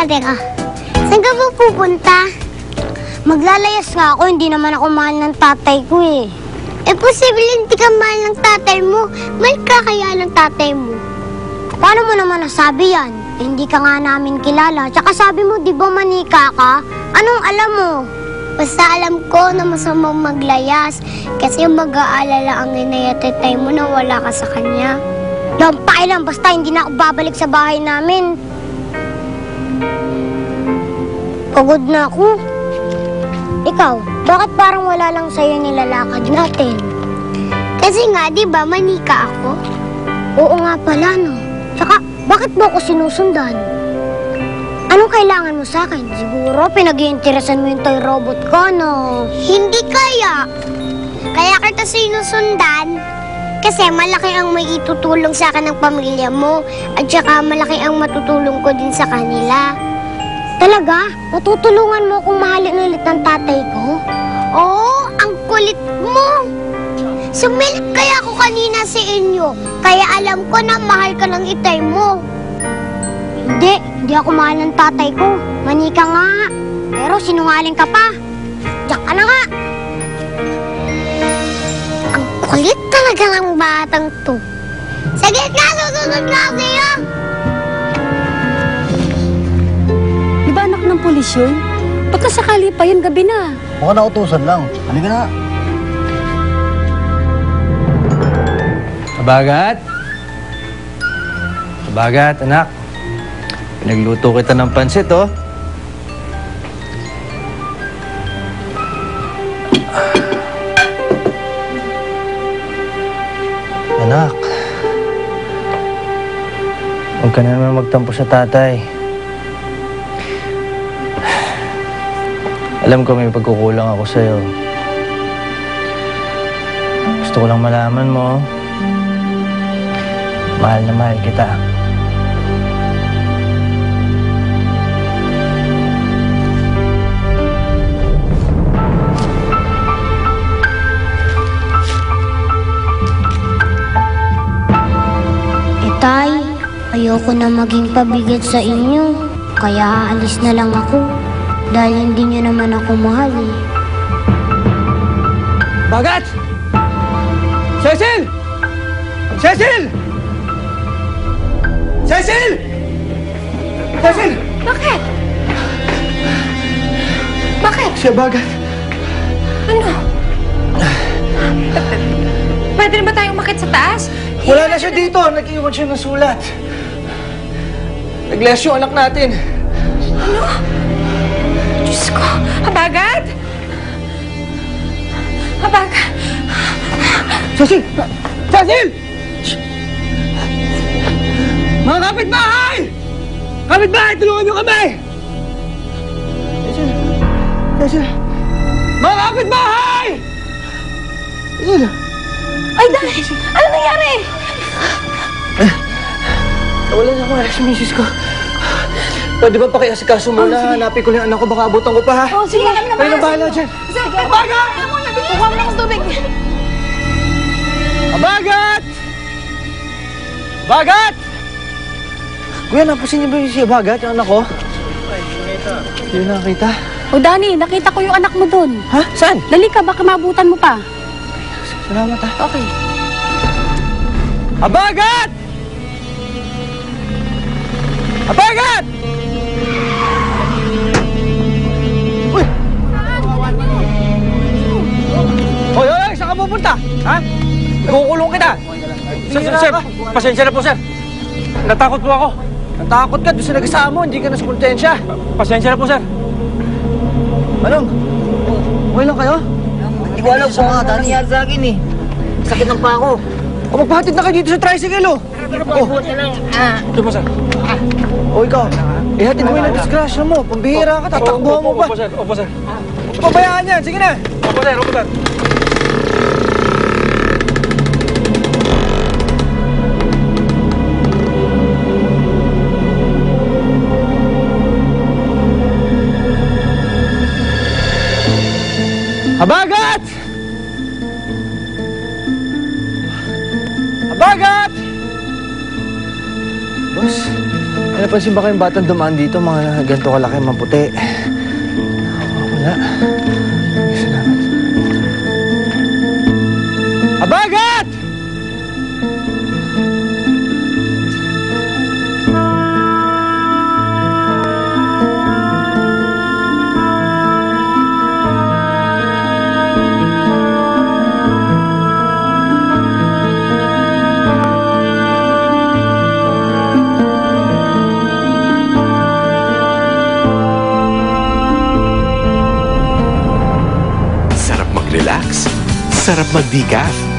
teka. Saan ka ba pupunta? Maglalayas nga ako, hindi naman ako mahal ng tatay ko eh. Posible hindi ka mahal ng tatay mo. Mahal ka kaya ng tatay mo. Paano mo naman nasabi yan? Hindi ka nga namin kilala. Tsaka sabi mo, di ba manika ka? Anong alam mo? Basta alam ko na masamang maglayas. Kasi mag-aalala ang inay at tatay mo na wala ka sa kanya. Lampay lang, basta hindi na ako babalik sa bahay namin. Pagod na ako. Ikaw, bakit parang wala lang sa'yo nilalakad natin? Kasi nga, di ba, manika ako? Oo nga pala, no? Tsaka, bakit mo ako sinusundan? Anong kailangan mo sa akin? Siguro, pinag-iinteresan mo yung toy robot ko, no? Hindi kaya. Kaya kita sinusundan. Kasi malaki ang may itutulong sa akin ng pamilya mo. At saka, malaki ang matutulong ko din sa kanila. Talaga? Matutulungan mo kung mahalin ulit ng tatay ko? Oo, ang kulit mo! Sumilip kaya ako kanina sa inyo. Kaya alam ko na mahal ka ng itay mo. Hindi ako mahal ng tatay ko. Manika nga. Pero sinungaling ka pa. Diyak ka na nga. Ang kulit talaga ng batang to. Sige na, susunod na sa'yo. Di ba anak ng pulis yun? Baka sakali pa yun, gabi na. Baka nautusan lang. Halika na. Sabagat? Sabagat, anak. Pinagluto kita ng pansit, oh. Anak. Huwag ka na naman magtampo sa tatay. Alam ko may pagkukulang ako sa'yo. Gusto ko lang malaman mo, mahal na mahal kita. Tay, ayoko na maging pabigat sa inyo. Kaya aalis na lang ako. Dahil hindi niyo naman ako mahal eh. Bagat! Cecil! Cecil! Cecil! Cecil! Bakit? Bakit? Siya Bagat. Ano? Pwede na ba tayong umakit sa taas? Wala na siya dito. Nag-iwan siya ng sulat. Nag-less yung anak natin. Ano? Diyos ko! Habagat! Habagat! Cecil! Cecil! Mga kapitbahay! Kapitbahay, tulungan niyo kami! Cecil! Cecil! Mga kapitbahay! Cecil! Ay, dahil! Ano nangyari? Nawalan ako si misis ko. Pwede ba pakiasikaso muna? Hanapin ko lang anak ko, baka abutan ko pa, ha? Oh, sige, kami na Kayo na bahala dyan. Sige, Bagat! Kuha mo ng tubig. Bagat! Bagat! Kuya, napasin niyo ba yung si Bagat, yung anak ko? Hindi na nakita. O, Dani, nakita ko yung anak mo dun. Ha? Saan? Dali ka, baka maabutan mo pa. Salamat, ha? Okay. Bagat! Bagat! Uy! Hoy, hoy, saan ka pupunta? Ha? Kukulong kita. Sir, pasensya na po, sir. Natakot po ako. Natakot ka doon sa nag-asama mo, hindi ka na sa konsensya. Pasensya na po, sir. Manong, okay lang kayo? Hindi ko alam kung ano nangyari sa akin eh. Sakit ng paa ko. O, magpahatid na kayo dito sa tricycle, oh. Ito mo, sir. O, ikaw. Ihatid mo yung disgrasya mo. Pambihira ka, tatakbuhan mo pa. Opo, sir. Opo, sir. Pabayaan yan. Sige na. Opo, sir. Opo, sir. Habagat! Habagat! Boss, ano May napansin ba kayong batang dumaan dito, mga ganito kalaki, maputi? Wala. Salamat. Abagat! Sarap mag-relax. Sarap mag-decaf.